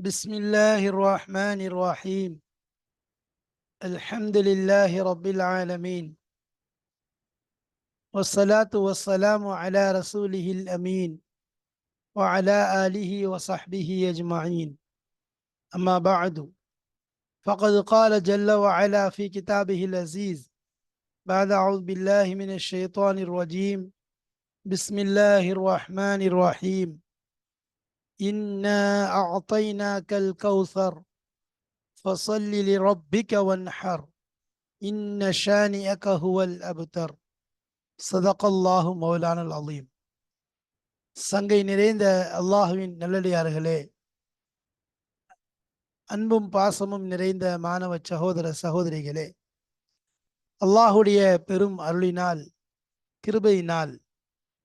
بسم الله الرحمن الرحيم. الحمد لله رب العالمين، والصلاة والسلام على رسوله الأمين وعلى آله وصحبه أجمعين. أما بعد، فقد قال جل وعلا في كتابه العزيز بعد أعوذ بالله من الشيطان الرجيم. بسم الله الرحمن الرحيم. إنا أعطيناك الكوثر فصل لربك وانحر இன்ன ஷானிஅக ஹுவல் அப்தர். ஸதகல்லாஹு மௌலானல் அலீம். சங்கை நிறைந்த அல்லாஹுவின் நல்லடியார்களே, அன்பும் பாசமும் நிறைந்த மாணவ சகோதர சகோதரிகளே, அல்லாஹுடைய பெரும் அருளினால், கிருபையினால்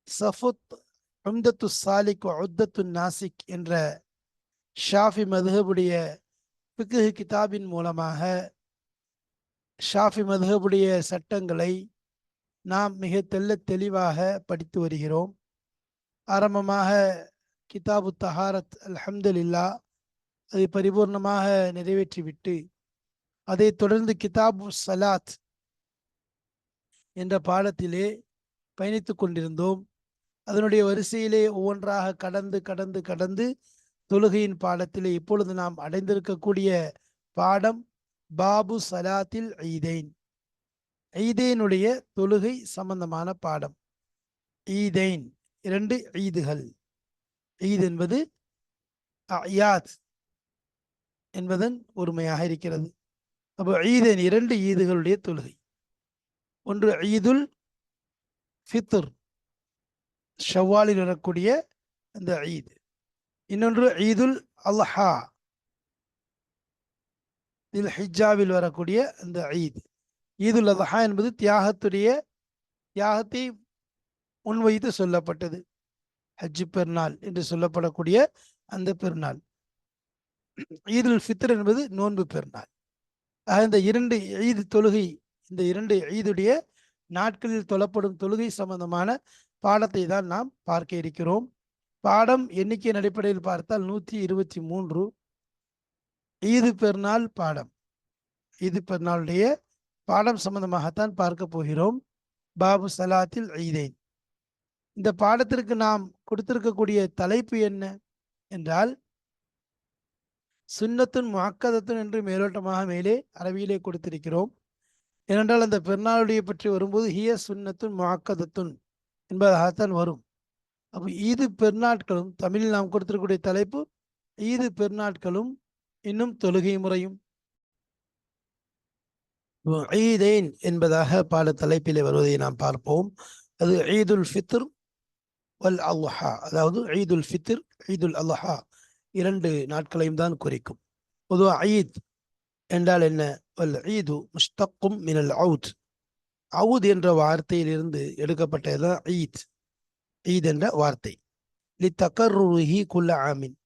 சஃபுத் உம்தத்து சாலிக் உத்தத்து நாசிக் என்ற ஷாஃபி மதுஹபுடைய ஃபிக்ஹ் கிதாபின் மூலமாக ஷாஃபி மதுஹபுடைய சட்டங்களை நாம் மிக தெளிவாக படித்து வருகிறோம். ஆரம்பமாக கிதாபு தஹாரத் அல்ஹம்துலில்லாஹ் அதை பரிபூர்ணமாக நிறைவேற்றிவிட்டு, அதை தொடர்ந்து கிதாபு சலாத் என்ற பாடத்திலே பயணித்து கொண்டிருந்தோம். அதனுடைய வரிசையிலே ஒவ்வொன்றாக கடந்து தொழுகையின் பாடத்திலே இப்பொழுது நாம் அடைந்திருக்கக்கூடிய பாடம் பாபு சலாத்தில் ஈதைன், ஈதைனுடைய தொழுகை சம்பந்தமான பாடம். ஈதைன் இரண்டு ஈதுகள். ஈத் என்பது அயாத் என்பதன் ஒருமையாக இருக்கிறது. அப்போ ஈதைன் இரண்டு ஈதுகளுடைய தொழுகை. ஒன்று ஈதுல் ஃபித்ர், ஷவ்வாலில் வரக்கூடிய அந்த ஈத். இன்னொன்று ஈதுல் அல்ஹா, தில் ஹிஜ்ஜாவில் வரக்கூடிய அந்த ஈத். ஈதுல் அல்ஹா என்பது தியாகத்தை முன்வைத்து சொல்லப்பட்டது. ஹஜ்ஜு பெருநாள் என்று சொல்லப்படக்கூடிய அந்த பெருநாள். ஈதுல் ஃபித்ர் என்பது நோன்பு பெருநாள். ஆக இந்த இரண்டு ஈது தொழுகை, இந்த இரண்டு ஈதுடைய நாட்களில் தொழப்படும் தொழுகை சம்பந்தமான பாடத்தை தான் நாம் பார்க்க இருக்கிறோம். பாடம் எண்ணிக்கையின் அடிப்படையில் பார்த்தால் 123 ஈது பெருநாள் பாடம். ஈது பெருநாளுடைய பாடம் சம்பந்தமாகத்தான் பார்க்க போகிறோம். பாபு சலாத்தில் ஈதைன். இந்த பாடத்திற்கு நாம் கொடுத்திருக்கக்கூடிய தலைப்பு என்ன என்றால், சுன்னத்துன் முஅக்கதத்துன் என்று மேலோட்டமாக மேலே அரபியிலே கொடுத்திருக்கிறோம். ஏனென்றால் அந்த பெருநாளுடைய பற்றி வரும்போது ஹிய சுன்னத்துன் முஅக்கதத்துன் என்பதாகத்தான் வரும். அப்போ ஈது பெருநாட்களும், தமிழில் நாம் கொடுத்திருக்கக்கூடிய தலைப்பு ஈது பெருநாட்களும் இன்னும் தொழுகை முறையும் ஈதைன் என்பதாக பாட தலைப்பிலே வருவதை நாம் பார்ப்போம். அது ஈதுல் ஃபித்ர் வல் அல்ஹா, அதாவது ஈதுல் ஃபித்ர், ஈதுல் அல்ஹா இரண்டு நாட்களையும் தான் குறிக்கும். பொதுவாக ஈத் என்றால் என்ன? வல் ஈது முஸ்தக்கும் மினல் அவுத், அவுத் என்ற வார்த்தையிலிருந்து எடுக்கப்பட்டதுதான் ஈத். ஈத் என்ற வார்த்தை லி தகர்ருஹி குல்ல ஆமின்,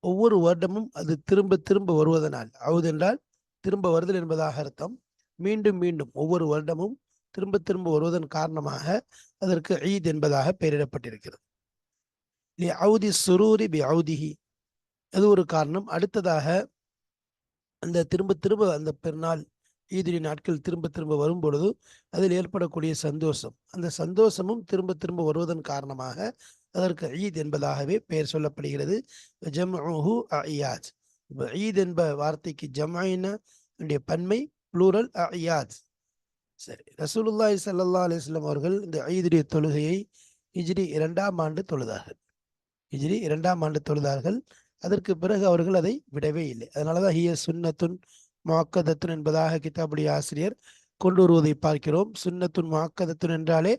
ஒவ்வொரு வருடமும் அது திரும்ப வருவதனால். அவுத் என்றால் திரும்ப வருதல் என்பதாக அர்த்தம். மீண்டும் ஒவ்வொரு வருடமும் திரும்ப வருவதன் காரணமாக அதற்கு ஈத் என்பதாக பெயரிடப்பட்டிருக்கிறது. லி அவுதி சுரூரி பி அவுதிஹி, அது ஒரு காரணம். அடுத்ததாக அந்த திரும்ப அந்த பெருநாள் ஈதுடைய நாட்கள் திரும்ப வரும் பொழுது அதில் ஏற்படக்கூடிய சந்தோஷம், அந்த சந்தோஷமும் திரும்ப வருவதன் காரணமாக அதற்கு ஈத் என்பதாகவே பெயர் சொல்லப்படுகிறது. ஜம்உஹு அயாத். ஈத் என்ப வார்த்தைக்கு ஜம்ஐன பன்மை, ப்ளூரல் அயாத். சரி, ரசூலுல்லாஹி ஸல்லல்லாஹு அலைஹி வஸல்லம் அவர்கள் இந்த ஈதுடைய தொழுகையை ஹிஜ்ரி 2ஆம் ஆண்டு தொழுதார்கள். அதற்கு பிறகு அவர்கள் அதை விடவே இல்லை. அதனாலதான் ஹிய சுன்னத்துன் முஅக்கதத்துன் என்பதாக கிதாபுடைய ஆசிரியர் கொண்டு வருவதை பார்க்கிறோம். சுன்னத்துன் முஅக்கதத்துன் என்றாலே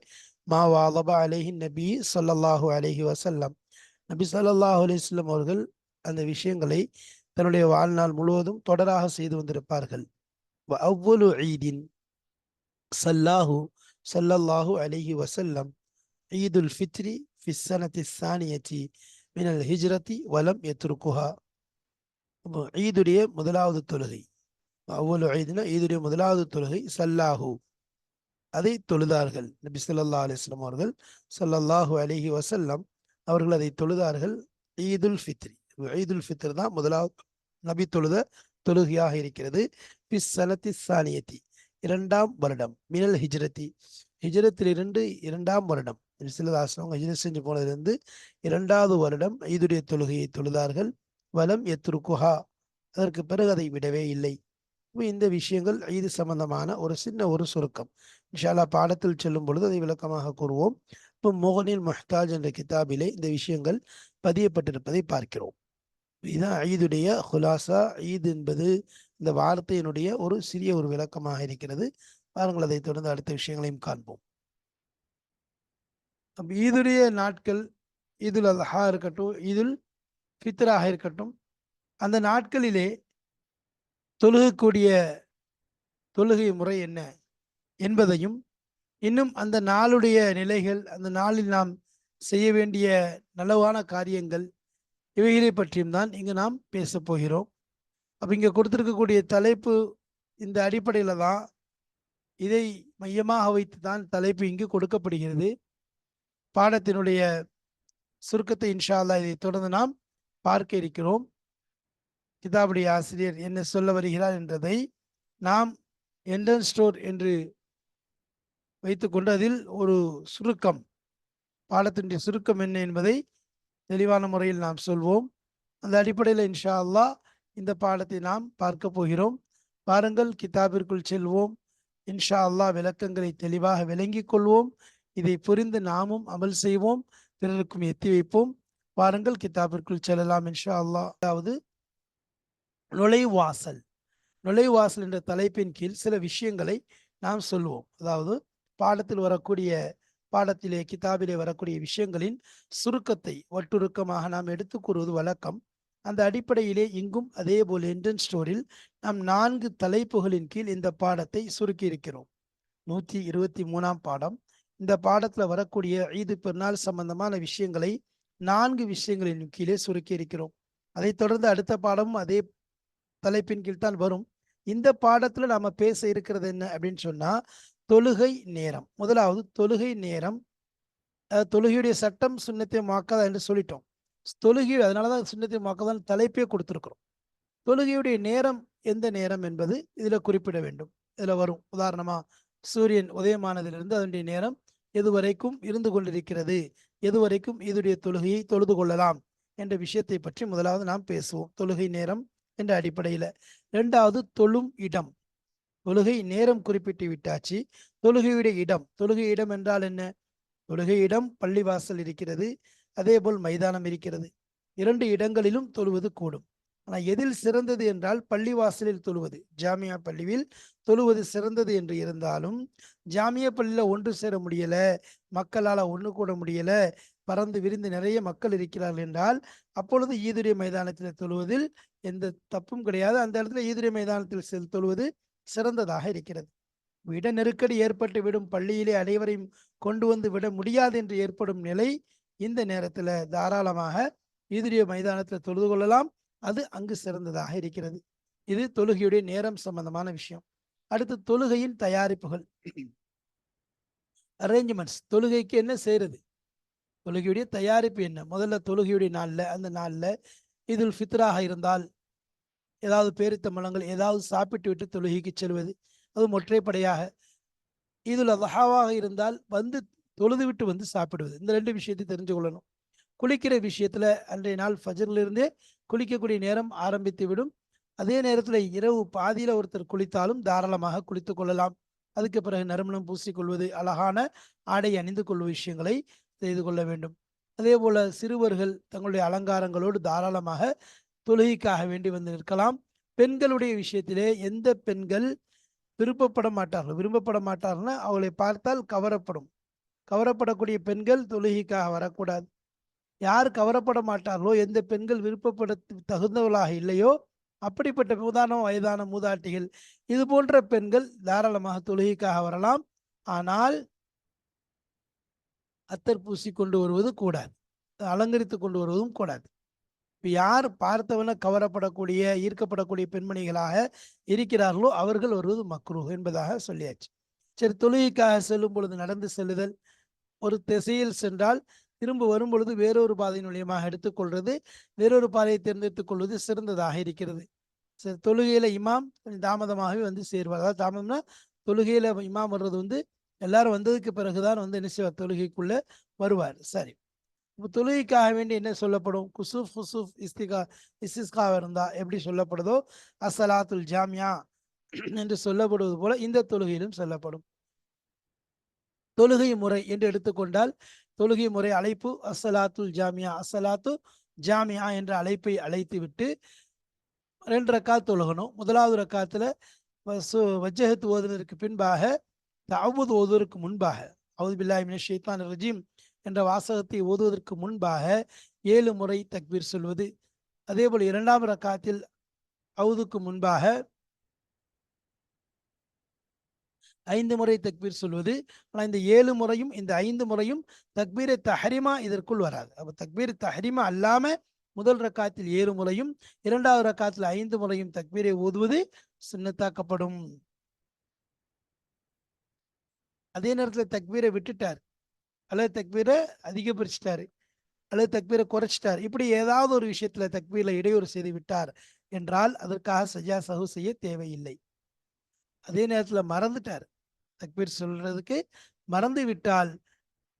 மா வாலப அலைஹி நபி ஸல்லல்லாஹு அலைஹி வஸல்லம், நபி ஸல்லல்லாஹு அலைஹி வஸல்லம் அவர்கள் அந்த விஷயங்களை தன்னுடைய வாழ்நாள் முழுவதும் தொடராக செய்து வந்திருப்பார்கள். அவ்வளு ஈதின் ஸல்லல்லாஹு அலைஹி வஸல்லம் ஈதுல் ஃபித்ரி ஃபி ஸனத்தி ஸானியத்தி மினல் ஹிஜ்ரத்தி வலம் யத்ருகுஹா. ஈதுடைய முதலாவது தொழுகை, அவ்வளவு ஈதுனா ஈதுடைய முதலாவது தொழுகை, சல்லாஹு அதை தொழுதார்கள். நபி ஸல்லல்லாஹு அலைஹி வஸல்லம் அவர்கள் ஸல்லல்லாஹு அலைஹி வஸல்லம் அவர்கள் அதை தொழுதார்கள். ஈதுல் ஃபித்ரி, ஈதுல் ஃபித்ர் தான் முதலாவது நபி தொழுத தொழுகையாக இருக்கிறது. பிஸ்ஸனத்தி சானியத்தி, இரண்டாம் வருடம், மினல் ஹிஜ்ரத்தி, ஹிஜ்ரத்திலிருந்து இரண்டாம் வருடம், சிலதாசனம் ஹிஜ்ரத் செஞ்சு போனதிலிருந்து இரண்டாவது வருடம் ஈதுடைய தொழுகையை தொழுதார்கள். வலம் எத்ருக்குஹா, அதற்கு பிறகு அதை விடவே இல்லை. இந்த விஷயங்கள் ஈது சம்பந்தமான ஒரு சின்ன ஒரு சுருக்கம். இன்ஷா அல்லாஹ் பாடத்தில் செல்லும் பொழுது அதை விளக்கமாக கூறுவோம். இப்போ முகனில் முஹ்தாஜ் என்ற கிதாபிலே இந்த விஷயங்கள் பதியப்பட்டிருப்பதை பார்க்கிறோம். இதுதான் ஈதுடைய ஹுலாசா. ஈத் என்பது இந்த வார்த்தையினுடைய ஒரு சிறிய ஒரு விளக்கமாக இருக்கிறது. பாருங்கள், அதை தொடர்ந்து அடுத்த விஷயங்களையும் காண்போம். ஈதுடைய நாட்கள், ஈதுல் அல்ஹா இருக்கட்டும், ஈதுல் ஃபித்ராக இருக்கட்டும், அந்த நாட்களிலே தொழுகக்கூடிய தொழுகை முறை என்ன என்பதையும், இன்னும் அந்த நாளுடைய நிலைகள், அந்த நாளில் நாம் செய்ய வேண்டிய நலவான காரியங்கள், இவைகளை பற்றியும் தான் இங்கு நாம் பேச போகிறோம். அப்போ இங்கே கொடுத்திருக்கக்கூடிய தலைப்பு இந்த அடிப்படையில் தான், இதை மையமாக வைத்து தான் தலைப்பு இங்கு கொடுக்கப்படுகிறது. பாடத்தினுடைய சுருக்கத்தை இன்ஷா அல்லாஹ் இதை தொடர்ந்து நாம் பார்க்க இருக்கிறோம். கிதாபுடைய ஆசிரியர் என்ன சொல்ல வருகிறார் என்றதை நாம் என்ட்ரன்ஸ் ஸ்டோர் என்று வைத்துக்கொண்டு அதில் ஒரு சுருக்கம், பாடத்தினுடைய சுருக்கம் என்ன என்பதை தெளிவான முறையில் நாம் சொல்வோம். அந்த அடிப்படையில் இன்ஷா அல்லாஹ் இந்த பாடத்தை நாம் பார்க்க போகிறோம். பாருங்கள், கிதாபிற்குள் செல்வோம். இன்ஷா அல்லாஹ் விளக்கங்களை தெளிவாக விளங்கிக் கொள்வோம். இதை புரிந்து நாமும் அமல் செய்வோம், பிறருக்கும் எத்தி வைப்போம். பாருங்கள், கிதாபிற்குள் செல்லலாம் இன்ஷா அல்லாஹ். அதாவது நுழைவாசல். நுழைவாசல் என்ற தலைப்பின் கீழ் சில விஷயங்களை நாம் சொல்லுவோம். அதாவது பாடத்தில் வரக்கூடிய, பாடத்திலே கிதாபிலே வரக்கூடிய விஷயங்களின் சுருக்கத்தை ஒட்டுருக்கமாக நாம் எடுத்து கூறுவது வழக்கம். அந்த அடிப்படையிலே இங்கும் அதே போல் என்ட்ரன்ஸ் ஸ்டோரில் நாம் 4 தலைப்புகளின் கீழ் இந்த பாடத்தை சுருக்கி இருக்கிறோம். 123ஆம் பாடம். இந்த பாடத்தில் வரக்கூடிய ஈது பெருநாள் சம்பந்தமான விஷயங்களை 4 விஷயங்களின் கீழே சுருக்கி இருக்கிறோம். அதைத் தொடர்ந்து அடுத்த பாடமும் அதே தலைப்பின் கீழ் தான் வரும். இந்த பாடத்துல நாம பேச இருக்கிறது என்ன அப்படின்னு சொன்னா, தொழுகை நேரம். முதலாவது தொழுகை நேரம். தொழுகையுடைய சட்டம் சுன்னத்தை மாக்காதா என்று சொல்லிட்டோம். தொழுகை, அதனாலதான் சுன்னத்தை மாக்காதான் தலைப்பே கொடுத்திருக்கிறோம். தொழுகையுடைய நேரம் எந்த நேரம் என்பது இதுல குறிப்பிட வேண்டும். இதுல வரும். உதாரணமா, சூரியன் உதயமானதிலிருந்து அதனுடைய நேரம் எதுவரைக்கும் இருந்து கொண்டிருக்கிறது, எதுவரைக்கும் இதனுடைய தொழுகையை தொழுது கொள்ளலாம் என்ற விஷயத்தை பற்றி முதலாவது நாம் பேசுவோம். தொழுகை நேரம் என்ற அடிப்படையில். இரண்டாவது, தொழும் இடம். தொழுகை நேரம் குறிப்பிட்டு விட்டாச்சு. தொழுகையுடைய இடம். தொழுகை இடம் என்றால் என்ன? தொழுகை இடம் பள்ளிவாசல் இருக்கிறது, அதே போல் மைதானம் இருக்கிறது. 2 இடங்களிலும் தொழுவது கூடும். ஆனால் எதில் சிறந்தது என்றால் பள்ளிவாசலில் தொழுவது, ஜாமியா பள்ளியில் தொழுவது சிறந்தது என்று இருந்தாலும், ஜாமியா பள்ளியில் ஒன்று சேர முடியல, மக்களால் ஒன்று கூட முடியல, பறந்து விரிந்து நிறைய மக்கள் இருக்கிறார்கள் என்றால் அப்பொழுது ஈதுடைய மைதானத்தில் தொழுவதில் எந்த தப்பும் கிடையாது. அந்த இடத்துல ஈதுடைய மைதானத்தில் தொழுவது சிறந்ததாக இருக்கிறது. இட நெருக்கடி ஏற்பட்டு விடும், பள்ளியிலே அனைவரையும் கொண்டு வந்து விட முடியாது என்று ஏற்படும் நிலை, இந்த நேரத்தில் தாராளமாக ஈதுடைய மைதானத்தில் தொழுது கொள்ளலாம். அது அங்கு சிறந்ததாக இருக்கிறது. இது தொழுகையுடைய நேரம் சம்பந்தமான விஷயம். அடுத்து தொழுகையின் தயாரிப்புகள், அரேஞ்ச்மெண்ட்ஸ். தொழுகைக்கு என்ன செய்யறது, தொழுகையுடைய தயாரிப்பு என்ன? முதல்ல தொழுகையுடைய நாளில், அந்த நாளில் ஈதுல் ஃபித்ராக இருந்தால் ஏதாவது பேரித்தம்பழங்கள் ஏதாவது சாப்பிட்டு விட்டு தொழுகைக்கு செல்வது, அதுவும் ஒற்றைப்படையாக. ஈதுல் அத்ஹாவாக இருந்தால் வந்து தொழுது விட்டு வந்து சாப்பிடுவது. இந்த 2 விஷயத்தை தெரிஞ்சு கொள்ளணும். குளிக்கிற விஷயத்துல அன்றைய நாள் ஃபஜ்ரிலிருந்தே குளிக்கக்கூடிய நேரம் ஆரம்பித்து விடும். அதே நேரத்தில் இரவு பாதியில் ஒருத்தர் குளித்தாலும் தாராளமாக குளித்து கொள்ளலாம். அதுக்கு பிறகு நறுமணம் பூசிக்கொள்வது, அழகான ஆடை அணிந்து கொள்ளும் விஷயங்களை செய்து கொள்ள வேண்டும். அதே போல சிறுவர்கள் தங்களுடைய அலங்காரங்களோடு தாராளமாக தொழுகைக்காக வேண்டி வந்து நிற்கலாம். பெண்களுடைய விஷயத்திலே எந்த பெண்கள் விருப்பப்பட மாட்டார்கள்னா அவளை பார்த்தால் கவரப்படக்கூடிய பெண்கள் தொழுகைக்காக வரக்கூடாது. யார் கவரப்பட மாட்டார்களோ, எந்த பெண்கள் விருப்பப்பட தகுந்தவர்களாக இல்லையோ, அப்படிப்பட்ட உதாரணம் வயதான மூதாட்டிகள், இது போன்ற பெண்கள் தாராளமாக தொழுகைக்காக வரலாம். ஆனால் அத்தர் பூசி கொண்டு வருவது கூடாது, அலங்கரித்து கொண்டு வருவதும் கூடாது. யார் பார்த்தவன கவரப்படக்கூடிய ஈர்க்கப்படக்கூடிய பெண்மணிகளாக இருக்கிறார்களோ அவர்கள் வருவது மக்ரூஹ் என்பதாக சொல்லியாச்சு. சரி, தொழுகைக்காக செல்லும் பொழுது நடந்து செல்லுதல். ஒரு திசையில் சென்றால் திரும்ப வரும் பொழுது வேறொரு பாதையின் மூலியமாக எடுத்துக்கொள்வது, வேறொரு பாதையை தேர்ந்தெடுத்துக் கொள்வது சிறந்ததாக இருக்கிறது. தொழுகையில இமாம் கொஞ்சம் தாமதமாகவே வந்து சேருவார். அதாவது தாமதம்னா தொழுகையில இமாம் வர்றது வந்து எல்லாரும் வந்ததுக்கு பிறகுதான் வந்து என்ன செய்வார், தொழுகைக்குள்ள வருவார். சரி, இப்போ தொழுகைக்காக வேண்டி என்ன சொல்லப்படும்? குசூஃப் குசூஃப் இஸ்திஸ்கா இருந்தா எப்படி சொல்லப்படுதோ அஸ்ஸலாத்துல் ஜாமியா என்று சொல்லப்படுவது போல இந்த தொழுகையிலும் சொல்லப்படும். தொழுகை முறை என்று எடுத்துக்கொண்டால் தொழுகை முறை அழைப்பு அஸ்ஸலாத்துல் ஜாமியா, அஸ்ஸலாத்து ஜாமியா என்ற அழைப்பை அழைத்து விட்டு 2 ரக்காத் தொழுகணும். முதலாவது ரக்காத்துல வஜ்ஜஹத் ஓதுவதற்கு பின்பாக தஅவுது ஓதுவதற்கு முன்பாக அவுது பில்லாஹி மினஷ் ஷைத்தானிர் ரஜீம் என்ற வாசகத்தை ஓதுவதற்கு முன்பாக 7 முறை தக்பீர் சொல்வது. அதேபோல் 2ஆம் ரக்காத்தில் அவுதுக்கு முன்பாக 5 முறை தக்பீர் சொல்வது. ஆனால் இந்த 7 முறையும் இந்த 5 முறையும் தக்பீரை தஹரிமா இதற்குள் வராது. அப்போ தக்பீர் தஹரிமா அல்லாம முதல் ரக்காத்தில் 7 முறையும் 2வது ரக்காத்தில் 5 முறையும் தக்பீரை ஓதுவது சுன்னத்தாக்கப்படும். அதே நேரத்தில் தக்பீரை விட்டுட்டார், அல்லது தக்பீரை அதிகப்படுத்திட்டாரு, அல்லது தக்பீரை குறைச்சிட்டார், இப்படி ஏதாவது ஒரு விஷயத்துல தக்பீரில் இடையூறு செய்து விட்டார் என்றால் அதற்காக சஜா சஹு செய்ய தேவையில்லை. அதே நேரத்தில் மறந்துட்டார், தக்பீர் சொல்றதுக்கு மறந்து விட்டால்,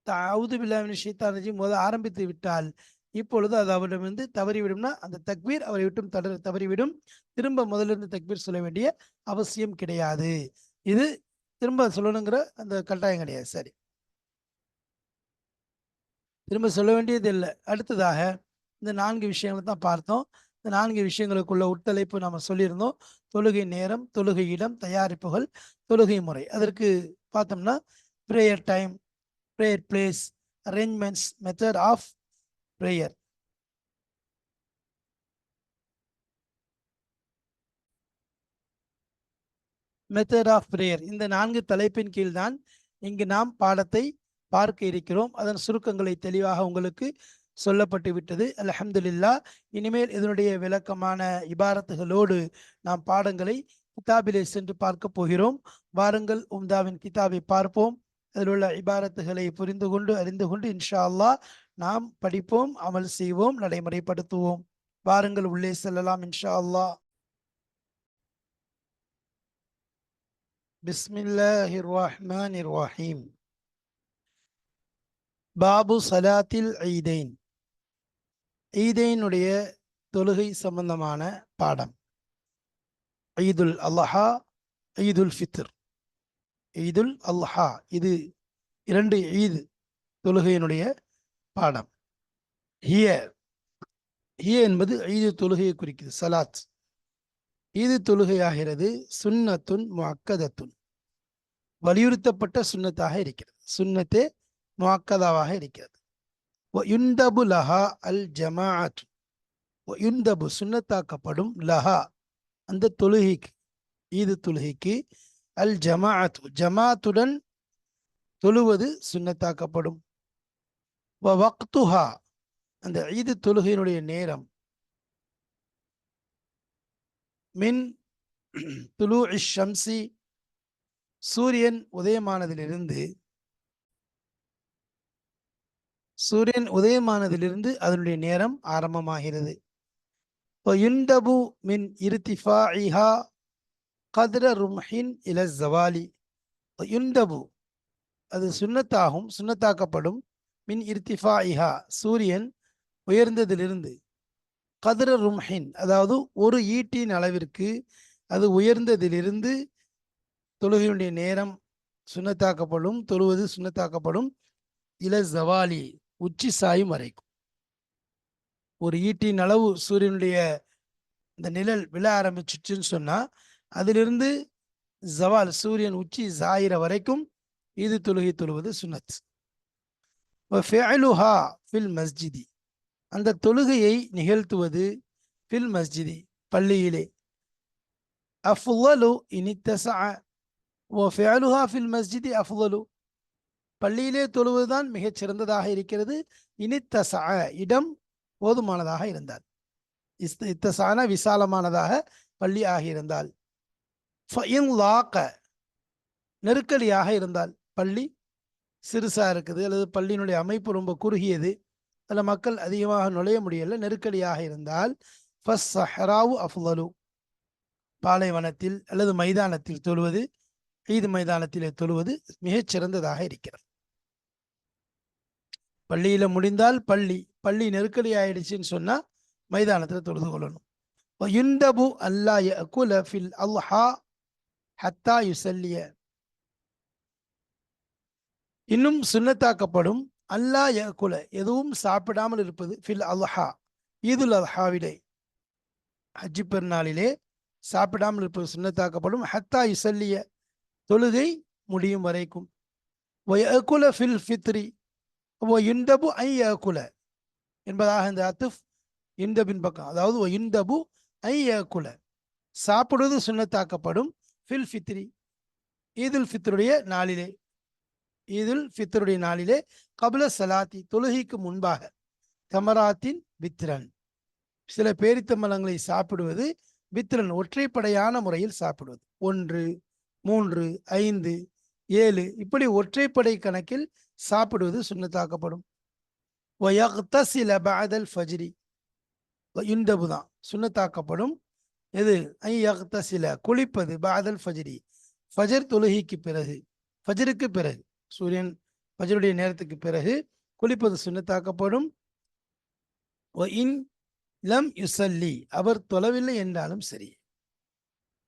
தஅவுது பில்லாஹி மினஷ் ஷைத்தானிர் ரஜீம் முதல் ஆரம்பித்து விட்டால் இப்பொழுது அது அவரிடமிருந்து தவறிவிடும்னா அந்த தக்பீர் அவரை விட்டும் தவறிவிடும். திரும்ப முதலிருந்து தக்பீர் சொல்ல வேண்டிய அவசியம் கிடையாது. இது திரும்ப சொல்லணுங்கிற அந்த கட்டாயம் கிடையாது. சரி, திரும்ப சொல்ல வேண்டியது இல்லை. அடுத்ததாக இந்த 4 விஷயங்களை தான் பார்த்தோம். இந்த 4 விஷயங்களுக்குள்ள உட்தலைப்பு நம்ம சொல்லியிருந்தோம். தொழுகை நேரம், தொழுகை இடம், தயாரிப்புகள், தொழுகை முறை. அதற்கு பார்த்தோம்னா prayer time, prayer place, arrangements, method of prayer. Method of prayer, இந்த 4 தலைப்பின் கீழ் தான் இங்கு நாம் பாடத்தை பார்க்க இருக்கிறோம். அதன் சுருக்கங்களை தெளிவாக உங்களுக்கு சொல்லப்பட்டு விட்டது. அல்ஹம்துலில்லாஹ். இனிமேல் இதனுடைய விளக்கமான இபாரத்துகளோடு நாம் பாடங்களை கிதாபிலே சென்று பார்க்க போகிறோம். வாருங்கள் உம்தாவின் கிதாபை பார்ப்போம். அதில் உள்ள இபாரத்துகளை புரிந்து கொண்டு அறிந்து கொண்டு இன்ஷா அல்லாஹ் நாம் படிப்போம், அமல் செய்வோம், நடைமுறைப்படுத்துவோம். வாருங்கள் உள்ளே செல்லலாம் இன்ஷா அல்லாஹ். பிஸ்மில்லாஹிர் ரஹ்மானிர் ரஹீம். பாபு சலாத்தில் ஈதைன், ஈதைனுடைய தொழுகை சம்பந்தமான பாடம். ஈதுல் அல்ஹா, ஈதுல் ஃபித்ர். ஈதுல் அல்ஹா இது 2 ஈத் தொழுகையினுடைய பாடம். ஹிய, ஹிய என்பது ஈது தொழுகையை குறிக்குது. சலாத் ஈது தொழுகையாகிறது. சுன்னத்துன் முஅக்கதத்துன், வலியுறுத்தப்பட்ட சுன்னத்தாக இருக்கிறது. சுன்னத்தே முஅக்கதாவாக இருக்கிறது. யுந்தபு லஹா அல் ஜமாஅத், யுந்தபு சுன்னத்தாக்கப்படும், லஹா அந்த தொழுகைக்கு, ஈது தொழுகைக்கு, அல் ஜமாஅத் ஜமாத்துடன் தொழுவது சுன்னத்தாக்கப்படும். வக்துஹா அந்த ஈது தொழுகையினுடைய நேரம், மின் துலூஇ ஷம்சி சூரியன் உதயமானதிலிருந்து, சூரியன் உதயமானதிலிருந்து அதனுடைய நேரம் ஆரம்பமாகிறது. யுந்தபு மின் இர்திஃபாஇஹா கத்ர ரும்ஹின் இல ஸவாலி. யுந்தபு அது சுன்னத்தாகும், சுன்னத்தாக்கப்படும். மின் இர்திஃபாஇஹா சூரியன் உயர்ந்ததிலிருந்து, கத்ர ரும்ஹின் அதாவது ஒரு ஈட்டின் அளவிற்கு அது உயர்ந்ததிலிருந்து தொழுகையுடைய நேரம் சுன்னத்தாக்கப்படும், தொழுவது சுன்னத்தாக்கப்படும். இல ஸவாலி உச்சி சாயும் வரைக்கும். ஒரு ஈட்டின் அளவு சூரியனுடைய இந்த நிழல் விழ ஆரம்பிச்சுன்னு சொன்னா அதிலிருந்து ஜவால் சூரியன் உச்சி சாயிர வரைக்கும் ஈது தொழுகை தொழுவது சுன்னத். ஃபிஅலுஹா ஃபில் மஸ்ஜிதி, அந்த தொழுகையை நிகழ்த்துவது ஃபில் மஸ்ஜிதி பள்ளியிலே. அஃலு இனித்தஸஅ வ ஃபிஅலுஹா ஃபில் மஸ்ஜிதி அஃலு, பள்ளியிலே தொழுவதுதான் மிகச் சிறந்ததாக இருக்கிறது. இனித்தஸஅ இடம் போதுமானதாக இருந்தால், இத்தஸஅன விசாலமானதாக பள்ளி ஆகியிருந்தால், ஃபஇன் லாக நெருக்கடியாக இருந்தால், பள்ளி சிறுசா இருக்குது அல்லது பள்ளியினுடைய அமைப்பு ரொம்ப குறுகியது, அதில் மக்கள் அதிகமாக நுழைய முடியல, நெருக்கடியாக இருந்தால் ஃபஸ்ஸஹ்ராவு அஃலலு, பாலைவனத்தில் அல்லது மைதானத்தில் தொழுவது, ஈது மைதானத்திலே தொழுவது மிகச் சிறந்ததாக இருக்கிறது. பள்ளியில முடிந்தால் பள்ளி நெருக்கடி ஆயிடுச்சுன்னு சொன்னா மைதானத்தில் தொழுது கொள்ளணும். யுந்தபு அல்லா யகுல ஃபில் அல்ஹா ஹத்தா யுசல்லிய, இன்னும் சுன்னத்தாக்கப்படும் அல்லா யகுல, எதுவும் சாப்பிடாமல் இருப்பது, ஃபில் அல்ஹா, ஈதுல் அல்ஹாவிலே ஹஜ்ஜி பெருநாளிலே சாப்பிடாமல் இருப்பது சுன்னத்தாக்கப்படும். ஹத்தா யுசல்லிய, தொழுகை முடியும் வரைக்கும். வயகுல ஃபில் ஃபித்ரி யுந்தபு ஐ யகுல என்பதாக இந்த அத்துஃப் இந்தபின் பக்கம், அதாவது இந்தபு ஐ யகுல, சாப்பிடுவது சுன்னத்தாக்கப்படும். ஃபில் ஃபித்ரி, ஈதுல் ஃபித்ருடைய நாளிலே, ஈதுல் ஃபித்ருடைய நாளிலே, கபுல சலாத்தி, தொழுகைக்கு முன்பாக, தமராத்தின் வித்ரன், சில பேரித்தம்பழங்களை சாப்பிடுவது, வித்ரன் ஒற்றைப்படையான முறையில் சாப்பிடுவது, 1, 3, 5, 7 இப்படி ஒற்றைப்படை கணக்கில் சாப்பிடுவது சுன்னத்தாக்கப்படும். வயக்தஸில பஅதல் ஃபஜ்ரி, இந்தபுதான் சுன்னத்தாக்கப்படும். எது? ஐ யக்தஸில, குளிப்பது, பஅதல் ஃபஜ்ரி, ஃபஜர் தொழுகைக்கு பிறகு, ஃபஜருக்கு பிறகு, சூரியன் ஃபஜருடைய நேரத்துக்கு பிறகு குளிப்பது சுன்னத்தாக்கப்படும். இன் லம் யுசல்லி, அவர் தொழவில்லை என்றாலும் சரி,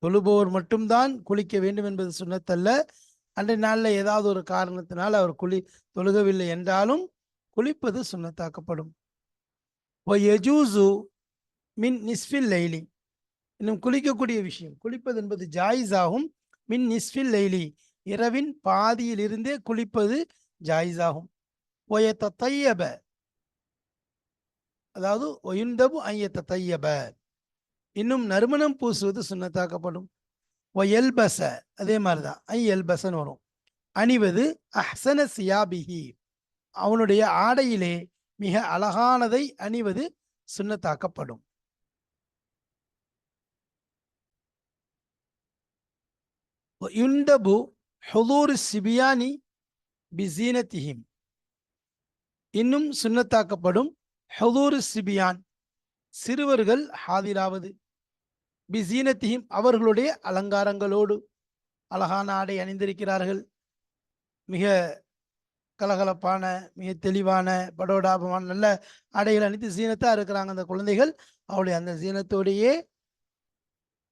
தொழுபவர் மட்டும்தான் குளிக்க வேண்டும் என்பது சுன்னத்தல்ல. அன்றைய நாளில் ஏதாவது ஒரு காரணத்தினால் அவர் தொழுகவில்லை என்றாலும் குளிப்பது சுன்னத்தாக்கப்படும். யஜூசு மின் நிஸ்ஃபில் லைலி, இன்னும் குளிக்கக்கூடிய விஷயம், குளிப்பது என்பது ஜாயிஸாகும். மின் நிஸ்ஃபில் லைலி, இரவின் பாதியிலிருந்தே குளிப்பது ஜாயிஸாகும். ஒயத்தத்தையப, அதாவது ஒயுந்தபு ஐயத்தத்தையப, இன்னும் நறுமணம் பூசுவது சுன்னத்தாக்கப்படும். ஒயல்பச, அதே மாதிரிதான் ஐ எல்பசன் வரும், அணிவது, அஹ்சன சியாபிஹி, அவனுடைய ஆடையிலே மிக அழகானதை அணிவது சுன்னத்தாக்கப்படும். யுந்தபு ஹுதூர் சிபியானி பிஸீனத்திஹிம், இன்னும் சுன்னத்தாக்கப்படும் ஹுதூர் சிபியான், சிறுவர்கள் ஹாதிராவது, பிஸீனத்திஹிம் அவர்களுடைய அலங்காரங்களோடு, அழகான ஆடை அணிந்திருக்கிறார்கள், மிக கலகலப்பான மிக தெளிவான படோடாபமான நல்ல ஆடைகள் அணிந்து சீனத்தா இருக்கிறாங்க அந்த குழந்தைகள், அவருடைய அந்த சீனத்தோடையே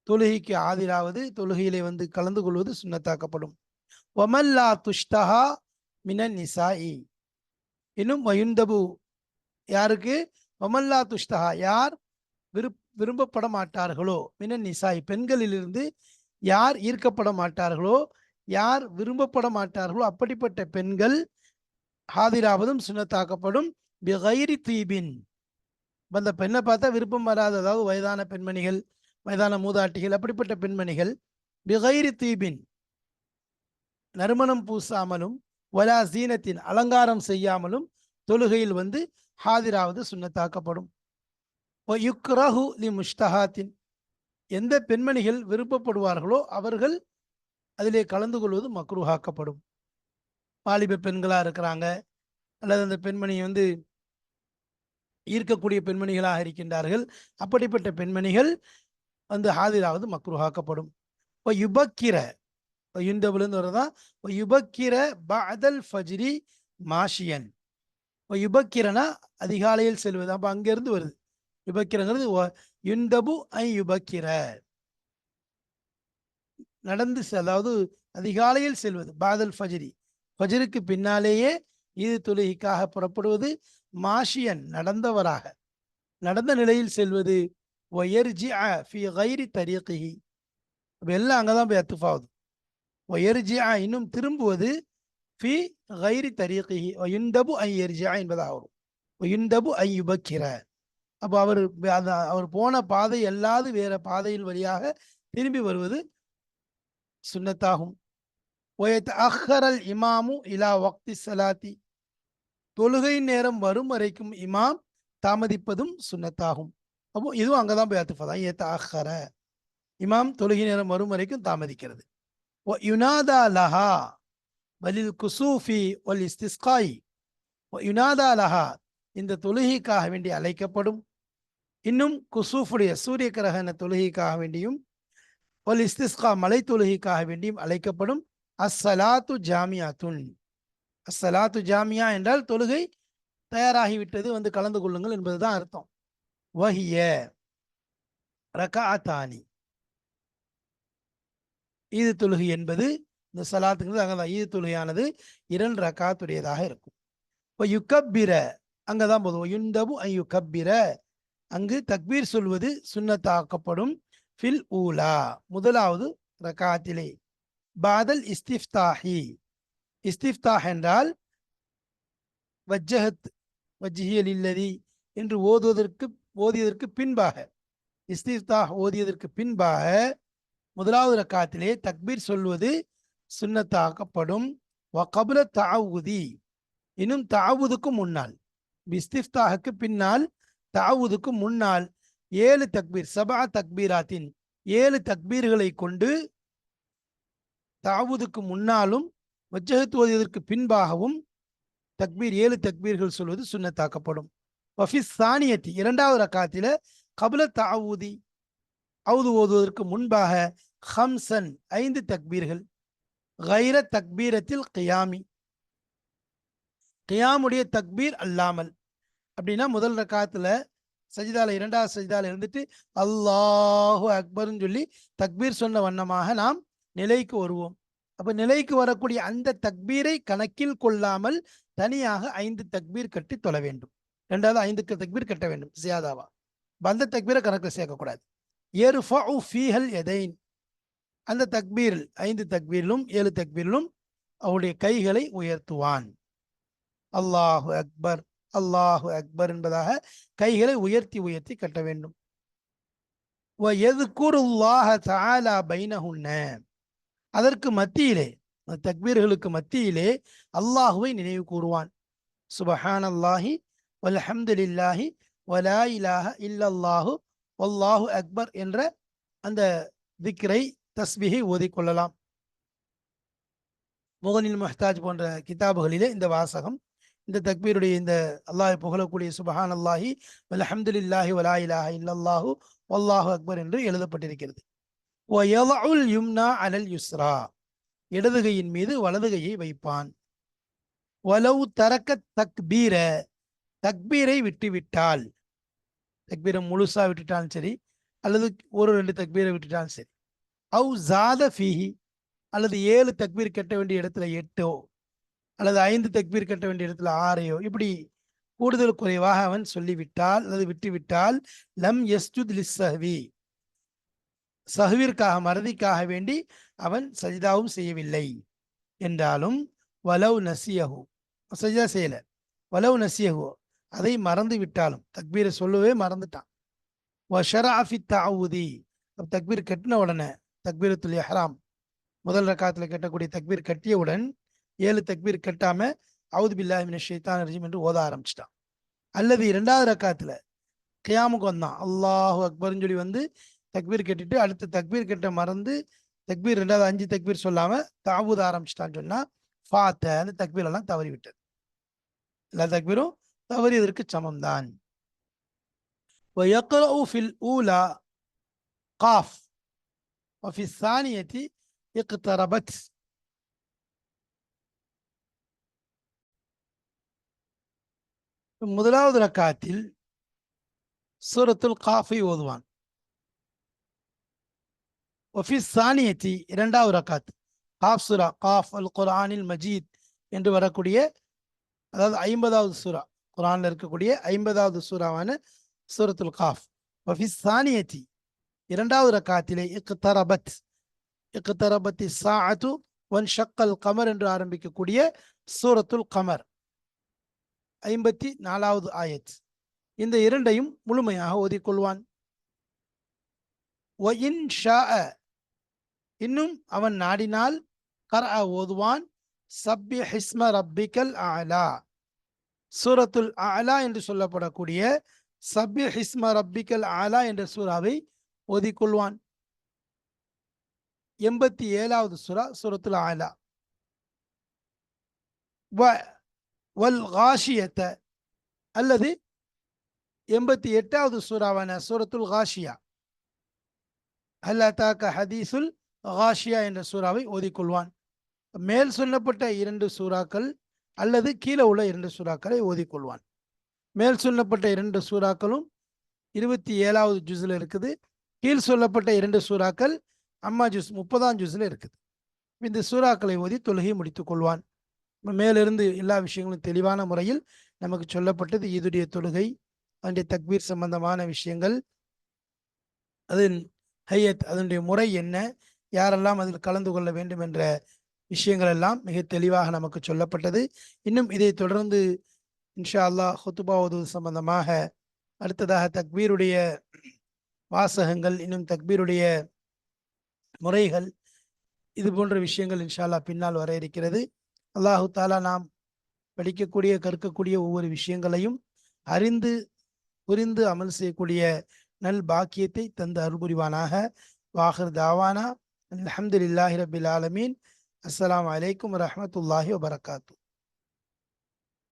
தொழுகைக்கு ஆதிராவது, தொழுகையிலே வந்து கலந்து கொள்வது சுன்னத்தாக்கப்படும். வமல்லா துஷ்தஹா மினன் நிசாஇ, இன்னும் வயுந்தபு, யாருக்கு? வமல்லா துஷ்தஹா, யார் விரும்பப்பட மாட்டார்களோ, மினன் நிசாஇ, பெண்களிலிருந்து யார் ஈர்க்கப்பட மாட்டார்களோ, யார் விரும்பப்பட மாட்டார்களோ அப்படிப்பட்ட பெண்கள் ஹாதிராவதும் சுன்னத்தாக்கப்படும். பிகைரி தீபின், அந்த பெண்ணை பார்த்தா விருப்பம் வராது, அதாவது வயதான பெண்மணிகள், வயதான மூதாட்டிகள், அப்படிப்பட்ட பெண்மணிகள் பிகைரி தீபின், நறுமணம் பூசாமலும், வலா சீனத்தின், அலங்காரம் செய்யாமலும் தொழுகையில் வந்து ஹாதிராவது சுன்னத்தாக்கப்படும். யுக்ரஹு லி முஷ்தஹாத்தின், எந்த பெண்மணிகள் விருப்பப்படுவார்களோ அவர்கள் அதிலே கலந்து கொள்வது மக்ரூஹாக்கப்படும். வாலிப பெண்களாக இருக்கிறாங்க, அல்லது அந்த பெண்மணி வந்து ஈர்க்கக்கூடிய பெண்மணிகளாக இருக்கின்றார்கள், அப்படிப்பட்ட பெண்மணிகள் வந்து ஹாதிராவது மக்ரூஹாக்கப்படும். யுபக்கிர, யுந்தபுலேருந்து வரதான், யுபக்கிர பஅதல் ஃபஜ்ரி மாஷியன், யுபக்கிரனா அதிகாலையில் செல்வது, அப்போ அங்கிருந்து வருது யுபக்கிரங்கிறது. யுந்தபு ஐ யுபக்கிர, நடந்து, அதாவது அதிகாலையில் செல்வது, பாதல் ஃபஜ்ரி, ஃபஜ்ருக்கு பின்னாலேயே ஈது தொழுகைக்காக புறப்படுவது, மாஷியன் நடந்தவராக, நடந்த நிலையில் செல்வது, வயர்ஜிஅ ஃபி கைரி தரீகிஹி, எல்லாம் அங்கதான் போய் அத்துஃபாவுது. வயர்ஜிஅ, இன்னும் திரும்புவது, ஃபி கைரி தரீகிஹி, வயுந்தபு ஐ யர்ஜிஅ என்பதாக வரும். வயுந்தபு ஐ யுபக்கிர, அப்போ அவர் போன பாதை அல்லாது வேற பாதையில் வழியாக திரும்பி வருவது சுன்னத்தாகும். வயத்தஅஹ்ஹரல் இமாமு இலா வக்தி ஸலாத்தி, தொழுகை நேரம் வரும் வரைக்கும் இமாம் தாமதிப்பதும் சுன்னத்தாகும். அப்போ இதுவும் அங்கதான் போய் அத்துஃபா, யத்தஅஹ்ஹர, இமாம் தொழுகை நேரம் வரும் வரைக்கும் தாமதிக்கிறது. யுனாதா லஹா வலில் குசூஃபி வல் இஸ்திஸ்காய் யுனாதா லஹா, இந்த தொழுகைக்காக வேண்டி அழைக்கப்படும். இன்னும் குசூஃபுடைய சூரிய கிரகண தொழுகைக்காக வேண்டியும் வல் இஸ்திஸ்கா மலை தொழுகைக்காக வேண்டியும் அழைக்கப்படும். அஸ்ஸலாத்து ஜாமியாத்துன், அஸ்ஸலாத்து ஜாமியா என்றால் தொழுகை தயாராகிவிட்டது, வந்து கலந்து கொள்ளுங்கள் என்பதுதான் அர்த்தம். வஹிய ரகஅத்தானி, ஈது தொழுகை என்பது இந்த சலாத்துங்கிறது அங்கதான் ஈது தொழுகையானது 2 ரகாத்துடையதாக இருக்கும். இப்போ யுக்கப்பிர அங்கதான் போதும். யுந்தபு ஐயுக்கப்பிர, அங்கு தக்பீர் சொல்வது சுன்னத்தாக்கப்படும். ஃபில் ஊலா, முதலாவது ரகாத்திலே. பாதல் இஸ்திஃப்தாஹி, இஸ்திஃப்தாஹ் என்றால் வஜ்ஜஹத் வஜ்ஹிய லில்லதி என்று ஓதியதற்கு பின்பாக, இஸ்திஃப்தாஹ் ஓதியதற்கு பின்பாக முதலாவது ரக்காத்திலே தக்பீர் சொல்வது சுன்னத்தாக்கப்படும். வகபுல தஅவுதி, இன்னும் தஅவுதுக்கு முன்னால், இஸ்திஃப்தாஹுக்கு பின்னால் தஅவுதுக்கு முன்னால் 7 தக்பீர், சபா தக்பீராத்தின் 7 தக்பீர்களை கொண்டு தஅவுதுக்கு முன்னாலும் வஜ்ஜஹத் ஓதியதற்கு பின்பாகவும் தக்பீர் 7 தக்பீர்கள் சொல்வது சுன்னத்தாக்கப்படும். வஃபிஸ் சானியத்தி, இரண்டாவது ரக்காத்தில கபுல தஅவுதி அவுது ஓதுவதற்கு முன்பாக ஹம்சன் 5 தக்பீர்கள், கைர தக்பீரத்தில் கியாமி, கியாமுடைய தக்பீர் அல்லாமல். அப்படின்னா முதல் ரக்காத்துல சஜிதால, இரண்டாவது சஜிதால இருந்துட்டு அல்லாஹு அக்பர்னு சொல்லி தக்பீர் சொன்ன வண்ணமாக நாம் நிலைக்கு வருவோம். அப்ப நிலைக்கு வரக்கூடிய அந்த தக்பீரை கணக்கில் கொள்ளாமல் தனியாக 5 தக்பீர் கட்டி தொழ வேண்டும். ரெண்டாவது 5 தக்பீர் கட்ட வேண்டும் ஜியாதாவா. அந்த தக்பீரை கணக்கில் சேர்க்கக்கூடாது. யர்ஃபஉ ஃபீஹல் யதைன், அந்த தக்பீரில் 5 தக்பீரிலும் 7 தக்பீரிலும் அவருடைய கைகளை உயர்த்துவான். அல்லாஹு அக்பர் அல்லாஹு அக்பர் என்பதாக கைகளை உயர்த்தி உயர்த்தி கட்ட வேண்டும். வயதுகுருல்லாஹ தஆலா பைனஹுன்ன, அதற்கு மத்தியிலே, தக்பீர்களுக்கு மத்தியிலே அல்லாஹுவை நினைவு கூறுவான். சுபஹானல்லாஹி வல்ஹம்துலில்லாஹி வலா இலாஹ இல்லல்லாஹு வல்லாஹு அக்பர் என்ற அந்த திக்ரை தஸ்பீஹை ஓதிக்கொள்ளலாம். முகனில் முஹ்தாஜ் போன்ற கிதாபுகளிலே இந்த வாசகம், இந்த தக்பீருடைய இந்த அல்லாஹை புகழக்கூடிய சுபஹான் அல்லாஹி வல்ஹம்துலில்லாஹி வலா இலாஹ இல்லல்லாஹு வல்லாஹு அக்பர் என்று எழுதப்பட்டிருக்கிறது. வயலஉல் யும்னா அலல் யுஸ்ரா, இடதுகையின் மீது வலதுகையை வைப்பான். வலவு தரக்க தக்பீர, தக்பீரை விட்டுவிட்டால், தக்பீரை முழுசா விட்டுட்டாலும் சரி, அல்லது 1-2 தக்பீரை விட்டுட்டாலும் சரி. அவு ஜாத ஃபீஹி, அல்லது 7 தக்பீர் கட்ட வேண்டிய இடத்துல 8ஓ, அல்லது 5 தக்பீர் கட்ட வேண்டிய இடத்துல 6ஓ, இப்படி கூடுதல் குறைவாக அவன் சொல்லிவிட்டால் அல்லது விட்டுவிட்டால், லம் யஸ்ஜுத் லிஸ்ஸஹ்வி, சஹ்விற்காக மறதிக்காக வேண்டி அவன் சஜிதாவும் செய்யவில்லை என்றாலும், வலவ் நசியஹு, சஜிதா செய்யல, வலவ் நசியஹு, அதை மறந்து விட்டாலும், தக்பீரை சொல்லவே மறந்துட்டான். வஷரஅ ஃபி தஅவுதி, தக்பீர் கட்டின உடனே தக்பீரத்துல் இஹ்ராம் முதல் ரக்காத்துல கட்டக்கூடிய தக்பீர் கட்டியவுடன் 7 தக்பீர் கட்டாம அவுது பில்லாஹி மினஷ் ஷைத்தானிர் ரஜீம் என்று ஓத ஆரம்பிச்சிட்டான். அல்லது 2வது ரக்காத்துல கியாமுக்கு வந்தான், அல்லாஹு அக்பர்னு சொல்லி வந்து தக்பீர் கட்டிட்டு அடுத்த தக்பீர் கட்ட மறந்து தக்பீர் 2வது 5 தக்பீர் சொல்லாம தாவூத் ஆரம்பிச்சிட்டான்னு சொன்னா ஃபாத்த, அந்த தக்பீர் எல்லாம் தவறி விட்டது. எல்லா தக்பீரும் தவறியதற்கு சமம்தான். ويقرأ في الأولى قاف وفي الثانية اقتربت. முதலாவது ரக்காத்தில் சூரத்துல் காஃபை ஓதுவான். وفي الثانية, இரண்டாவது ரக்காத், காஃப் சூரா, காஃப் அல் குர்ஆனில் மஜீத் என்று வரக்கூடிய, அதாவது 50வது சூரா, குர்ஆன்ல இருக்கக்கூடிய 50வது சூராவான சூரத்துல் காஃப். வஃபி ஸானியத்தி, இரண்டாவது ரக்காத்திலே இக்தரபத், இக்தரபத்தி ஸாஅத்து வன்ஷக்கல் கமர் என்று ஆரம்பிக்கக்கூடிய சூரத்துல் கமர் 54வது ஆயத், இந்த இரண்டையும் முழுமையாக ஓதிக்கொள்வான். வ இன் ஷாஅ, இன்னும் அவன் நாடினால் கர்அ ஓதுவான். சப்பிஹ் இஸ்ம ரப்பிக்கல் அலா, சூரத்துல் அலா என்று சொல்லப்படக்கூடிய சப்பிஹ் இஸ்ம ரப்பிக்கல் அலா என்ற சூராவை ஓதிக்கொள்வான். 87வது சூரா சூரத்துல் அலா. வல் காஷியத்த அல்லது 88வது சூறாவான சூரத்துல் காஷியா, ஹல் அதாக ஹதீசுல் காஷியா என்ற சூறாவை ஓதிக்கொள்வான். மேல் சொல்லப்பட்ட 2 சூறாக்கள் அல்லது கீழே உள்ள 2 சூறாக்களை ஓதிக்கொள்வான். மேல் சொல்லப்பட்ட 2 சூறாக்களும் 27வது ஜுஸ்ல இருக்குது. கீழ் சொல்லப்பட்ட 2 சூறாக்கள் அம்மா ஜுஸ் 30ஆம் ஜுஸ்ல இருக்குது. இந்த சூறாக்களை ஓதி தொழுகை முடித்துக் கொள்வான். மேலிருந்து எல்லா விஷயங்களும் தெளிவான முறையில் நமக்கு சொல்லப்பட்டது. ஈதுடைய தொழுகை, அதனுடைய தக்பீர் சம்பந்தமான விஷயங்கள், அதன் ஹையத், அதனுடைய முறை என்ன, யாரெல்லாம் அதில் கலந்து கொள்ள வேண்டும் என்ற விஷயங்கள் எல்லாம் மிக தெளிவாக நமக்கு சொல்லப்பட்டது. இன்னும் இதை தொடர்ந்து இன்ஷா அல்லாஹ் ஹுத்துபா ஓதுவது சம்பந்தமாக அடுத்ததாக தக்பீருடைய வாசகங்கள், இன்னும் தக்பீருடைய முறைகள், இது போன்ற விஷயங்கள் இன்ஷா அல்லாஹ் பின்னால் வர இருக்கிறது. அல்லாஹு தாலா நாம் படிக்கக்கூடிய கற்கக்கூடிய ஒவ்வொரு விஷயங்களையும் அறிந்து புரிந்து அமல் செய்யக்கூடிய நல் பாக்கியத்தை தந்து அருள்புரிவானாக. வாஹிர் தாவானா அல்ஹம்துலில்லாஹி ரபில் ஆலமீன். அஸ்ஸலாமு அலைக்கும் வரஹ்மத்துல்லாஹி வபரகாத்து.